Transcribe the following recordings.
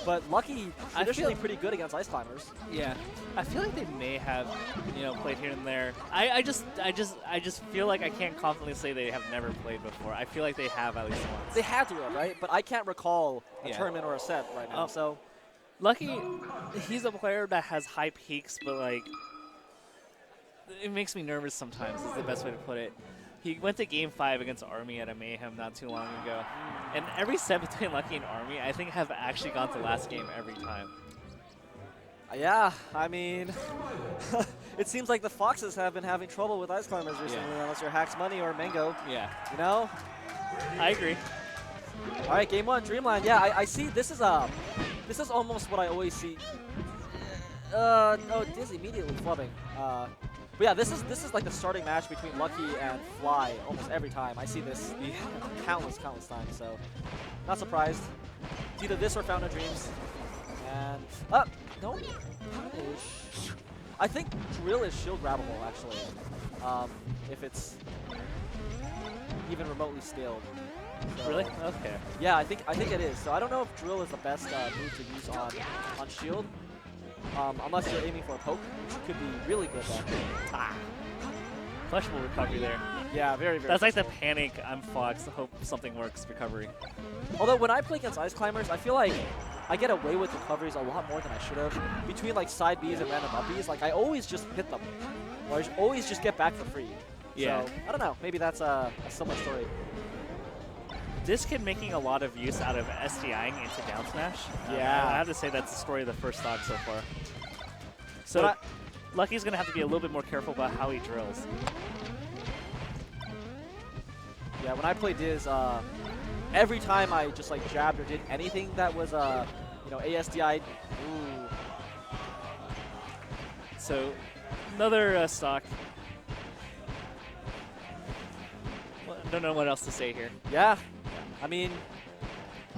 But Lucky traditionally pretty good against ice climbers. Yeah, I feel like they may have, played here and there. I just feel like I can't confidently say they have never played before. I feel like they have at least once. They had to have, right? But I can't recall a tournament or a set right now. So Lucky, he's a player that has high peaks, but like it makes me nervous sometimes. Is the best way to put it. He went to Game 5 against Army at a Mayhem not too long ago. And every set between Lucky and Army, I think, have actually gone to last game every time. Yeah, I mean, it seems like the Foxes have been having trouble with ice climbers recently, unless you're Hacks Money or Mango. Yeah. You know? I agree. All right, Game 1, Dreamland. Yeah, I see this is almost what I always see. No, Diz immediately flubbing. But yeah, this is like the starting match between Lucky and Fly almost every time. I see this countless times, so not surprised. It's either this or Fountain of Dreams. And no punish. I think Drill is shield grabbable actually, if it's even remotely scaled. So, really? Okay. Yeah, I think it is. So I don't know if Drill is the best move to use on shield. Unless you're aiming for a poke, which could be really good then. Fleshable recovery there. Yeah, very, very That's like the fleshable. panic, I'm Fox, hope something works recovery. Although when I play against ice climbers, I feel like I get away with recoveries a lot more than I should have. Between like side Bs and random up Bs, like I always just hit them. Or I always just get back for free. Yeah. So, I don't know, maybe that's a similar story. This kid making a lot of use out of SDIing into down smash. Yeah. I have to say that's the story of the first stock so far. So Lucky's going to have to be a little bit more careful about how he drills. Yeah, when I play Diz, every time I just like jabbed or did anything that was, ASDI, ooh. So another stock. Well, I don't know what else to say here. Yeah. I mean,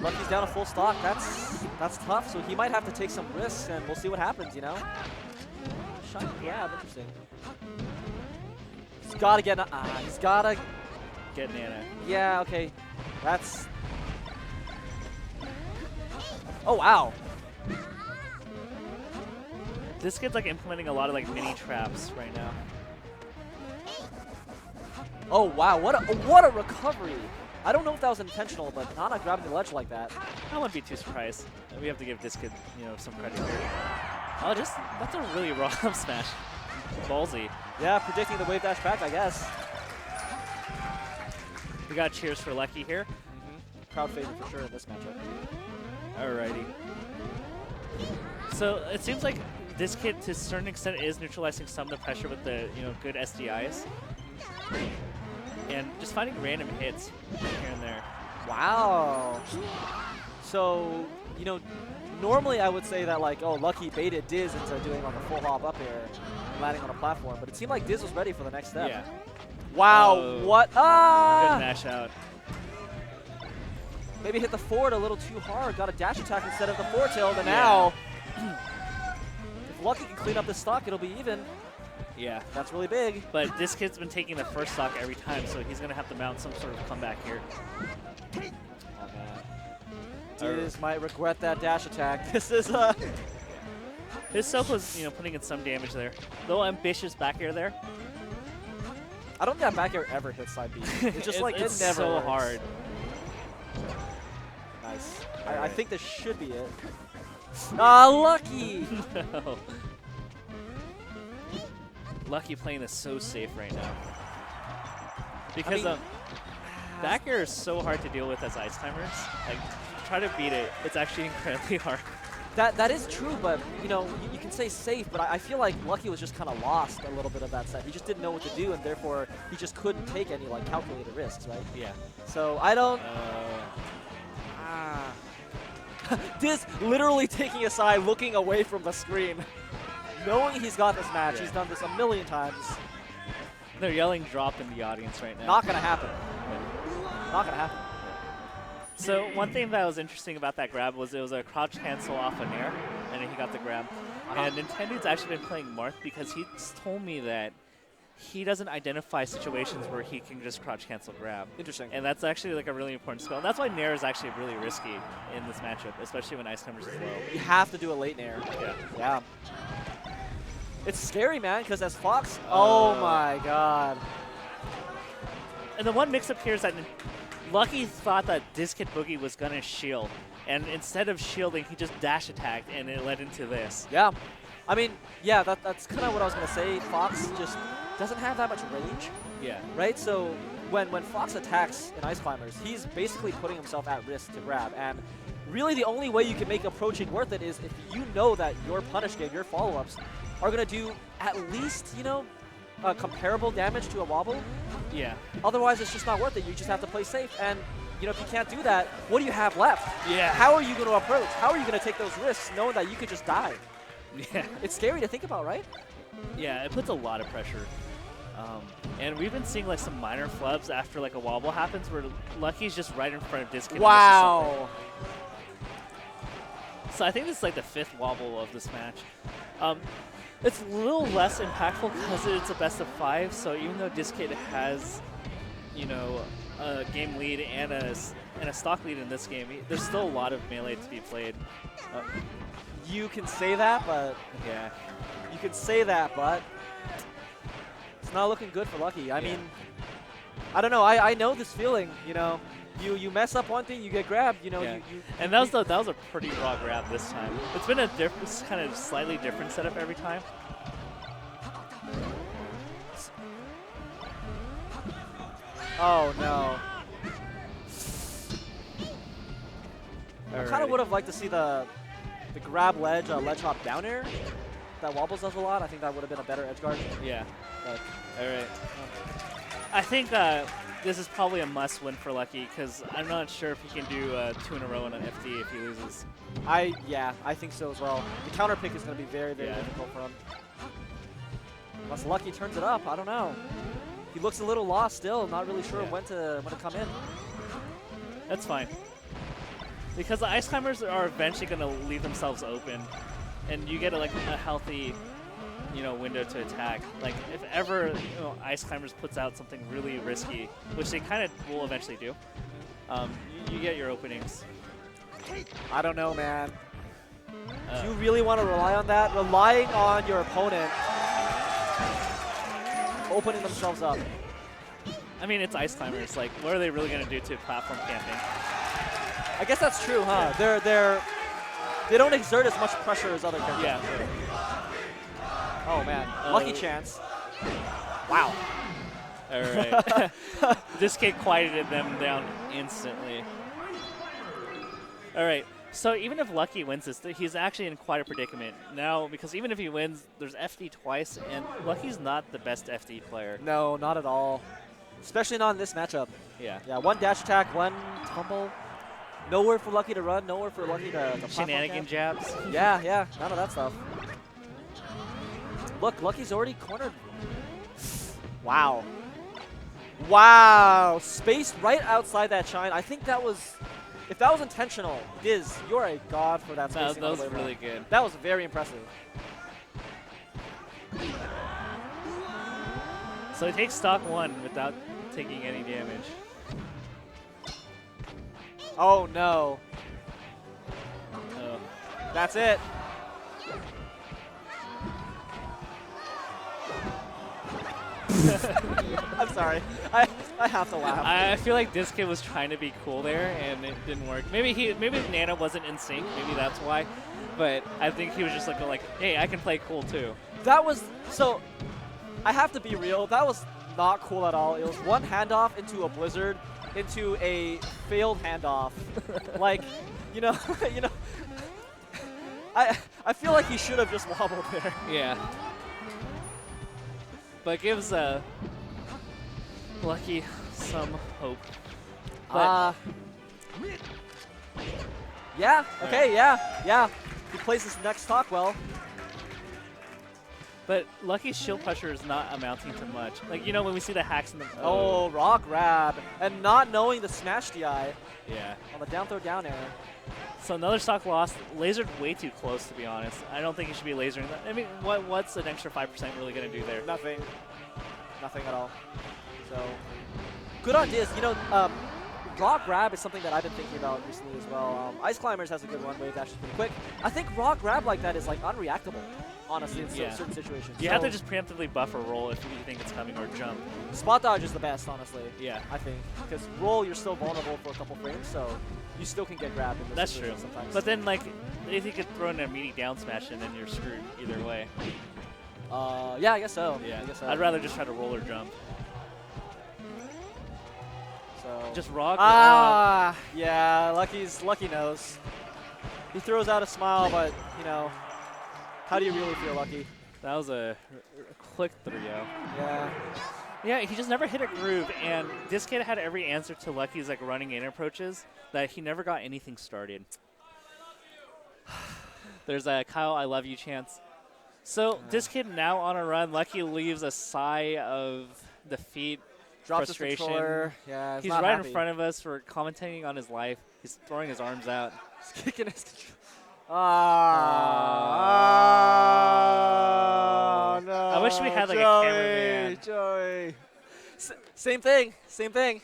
Lucky's down a full stock. That's tough. So he might have to take some risks, and we'll see what happens. Shiny grab, interesting. He's gotta get. He's gotta get Nana. Yeah. Okay. That's. Oh wow. This kid's like implementing a lot of like mini traps right now. Oh wow! What a recovery. I don't know if that was intentional, but Nana grabbing the ledge like that. I wouldn't be too surprised. We have to give this kid, some credit here. Oh, that's a really raw smash. Ballsy. Yeah, predicting the wave dash back, I guess. We got cheers for Lucky here. Crowd favorite for sure in this matchup. Alrighty. So it seems like this kid, to a certain extent, is neutralizing some of the pressure with the good SDIs. And just finding random hits here and there. Wow. So, normally I would say that like, oh, Lucky baited Diz into doing like a full hop up here and landing on a platform, but it seemed like Diz was ready for the next step. Yeah. Wow, what? Good mash out. Maybe hit the forward a little too hard, got a dash attack instead of the forward tilt, and now, if Lucky can clean up this stock, it'll be even. Yeah. That's really big. But this kid's been taking the first stock every time, so he's going to have to mount some sort of comeback here. Oh, man. Diz might regret that dash attack. This is His self was, putting in some damage there. Little ambitious back air there. I don't think that back air ever hits side B. It's just like it's it never so works. hard. Nice. I think this should be it. Ah, Lucky! No. Lucky playing this so safe right now. Because back air is so hard to deal with as ice timers. Like, try to beat it. It's actually incredibly hard. That is true, but you can say safe, but I feel like Lucky was just kind of lost a little bit of that set. He just didn't know what to do, and therefore he just couldn't take any like calculated risks, right? Yeah. So I don't. Diz literally taking a side, looking away from the screen, knowing he's got this match. Yeah. He's done this a million times. They're yelling drop in the audience right now. Not gonna happen. Not gonna happen. So one thing that was interesting about that grab was it was a crouch cancel off an air, and then he got the grab. And Nintendo's actually been playing Marth because he told me that he doesn't identify situations where he can just crouch cancel grab. Interesting. And that's actually like a really important skill. And that's why Nair is actually really risky in this matchup, especially when Ice Climbers is low. You have to do a late Nair. Yeah. Yeah. It's scary, man, because as Fox, oh my god. And the one mix-up here is that Lucky thought that dizzkidboogie was going to shield. And instead of shielding, he just dash attacked, and it led into this. Yeah. I mean, yeah, that's kind of what I was going to say. Fox just doesn't have that much range. Yeah. Right? So when Fox attacks in Ice Climbers, he's basically putting himself at risk to grab. And really the only way you can make approaching worth it is if you know that your punish game, your follow-ups, are going to do at least, you know, comparable damage to a wobble. Yeah. Otherwise, it's just not worth it. You just have to play safe. And, you know, if you can't do that, what do you have left? Yeah. How are you going to approach? How are you going to take those risks knowing that you could just die? Yeah. It's scary to think about, right? Yeah, it puts a lot of pressure. And we've been seeing like some minor flubs after like a wobble happens where Lucky's just right in front of dizzkid. Wow. So I think this is like the 5th wobble of this match. It's a little less impactful because it's a best of 5. So even though dizzkid has, you know, a game lead and a stock lead in this game, there's still a lot of melee to be played. You can say that, but Yeah. you can say that, but it's not looking good for Lucky. I mean, I don't know. I know this feeling. You know, you mess up one thing, you get grabbed. You know, Yeah. you And that was a pretty raw grab this time. It's been a kind of slightly different setup every time. Oh no. I kind of would have liked to see the grab ledge hop down air. That wobbles us a lot. I think that would have been a better edge guard. Yeah. But All right. I think this is probably a must-win for Lucky because I'm not sure if he can do 2 in a row on an FD if he loses. yeah, I think so as well. The counter pick is going to be very, very difficult for him. Unless Lucky turns it up, I don't know. He looks a little lost still, not really sure when to come in. That's fine. Because the Ice Climbers are eventually going to leave themselves open, and you get a healthy, you know, window to attack. Like if ever, you know, Ice Climbers puts out something really risky, which they kind of will eventually do, you get your openings. I don't know, man. Do you really want to rely on that? Relying on your opponent opening themselves up. I mean, it's Ice Climbers. Like, what are they really going to do to platform camping? I guess that's true, huh? Yeah. They don't exert as much pressure as other characters. Yeah. Oh man, lucky chance. Wow. All right. This kid quieted them down instantly. All right. So even if Lucky wins this, he's actually in quite a predicament now because even if he wins, there's FD twice, and Lucky's not the best FD player. No, not at all. Especially not in this matchup. Yeah. Yeah, one dash attack, one tumble. Nowhere for Lucky to run, nowhere for Lucky to Shenanigan jabs. Yeah, none of that stuff. Look, Lucky's already cornered. Wow. Wow, spaced right outside that shine. I think that was, if that was intentional, Diz, you're a god for that spacing. That was really good. That was very impressive. So he takes stock 1 without taking any damage. Oh no. Oh. That's it. I'm sorry. I have to laugh. I feel like this kid was trying to be cool there, and it didn't work. Maybe Nana wasn't in sync. Maybe that's why. But I think he was just like, hey, I can play cool too. That was so. I have to be real. That was not cool at all. It was one handoff into a blizzard, into a failed handoff. Like, you know. I feel like he should have just wobbled there. Yeah. But it gives Lucky some hope. But yeah, okay, yeah. He plays this next stock well. But Lucky's shield pressure is not amounting to much. Like, you know, when we see the hacks in the... Oh, raw grab. And not knowing the smash DI. Yeah. On the down throw down air. So another stock lost. Lasered way too close, to be honest. I don't think he should be lasering that. I mean, what's an extra 5% really going to do there? Nothing. Nothing at all. So, good on Diz. You know, raw grab is something that I've been thinking about recently as well. Ice Climbers has a good one, wave dash is pretty quick. I think raw grab like that is like unreactable, honestly, in certain situations. You have to just preemptively buff or roll if you think it's coming, or jump. Spot dodge is the best, honestly. Yeah. I think. Because roll, you're still vulnerable for a couple frames, so you still can get grabbed in those That's true. situations sometimes. But then, like, if you could throw in a immediate down smash, and then you're screwed either way. Yeah, I guess so. Yeah. I guess so. I'd rather just try to roll or jump. So. Just raw. Yeah. Lucky knows. He throws out a smile, but you know, how do you really feel, Lucky? That was a quick 3-0. Yeah. Yeah, he just never hit a groove, and this kid had every answer to Lucky's like running in approaches that he never got anything started. There's a Kyle, I love you chance. So this kid now on a run. Lucky leaves a sigh of defeat, Drops frustration. his controller. Yeah, He's not right happy. in front of us for commentating on his life. He's throwing his arms out. He's kicking his controller. No. I wish we had like Joey, a cameraman. Joey. Same thing. Same thing.